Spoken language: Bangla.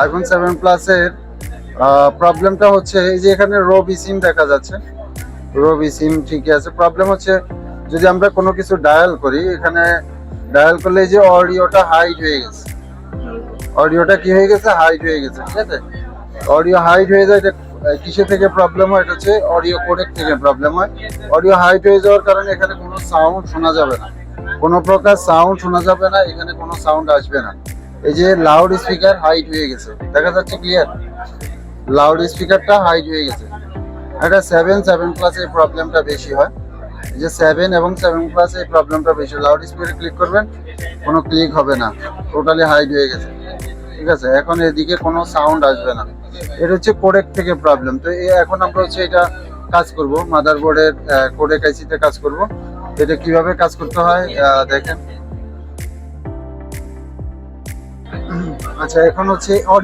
আইফোন 7 প্লাসের প্রবলেমটা হচ্ছে এই যে এখানে রো সিম দেখা যাচ্ছে, রো সিম ঠিকই আছে। প্রবলেম হচ্ছে যদি আমরা কোনো কিছু ডায়াল করি, এখানে ডায়াল করলে এই যে অডিওটা হাইড হয়ে গেছে, অডিওটা কি হয়ে গেছে, হাইড হয়ে গেছে। ঠিক আছে, অডিও হাইড হয়ে যায়। এটা কিসে থেকে প্রবলেম হয়? এটা হচ্ছে অডিও কোডেক থেকে প্রবলেম হয়। অডিও হাইড হয়ে যাওয়ার কারণে এখানে কোনো সাউন্ড শোনা যাবে না, কোনো প্রকার সাউন্ড শোনা যাবে না, এখানে কোনো সাউন্ড আসবে না। এই যে লাউড স্পিকার হাইড হয়ে গেছে, দেখা যাচ্ছে ক্লিয়ার, লাউড স্পিকারটা হাইড হয়ে গেছে। এটা 7 প্লাস এই প্রবলেমটা বেশি হয়। এই যে 7 এবং 7 প্লাস এই প্রবলেমটা বেশি। লাউড স্পিকারে ক্লিক করবেন, কোনো ক্লিক হবে না, টোটালি হাইড হয়ে গেছে। ঠিক আছে, এখন এদিকে কোনো সাউন্ড আসবে না। এটা হচ্ছে কোডেক থেকে প্রবলেম। তো এখন আমরা হচ্ছে এটা কাজ করব, মাদারবোর্ডের কোডেক আইসিতে কাজ করব। এটা কিভাবে কাজ করতে হয় দেখেন। আচ্ছা, এখন হচ্ছে অডিও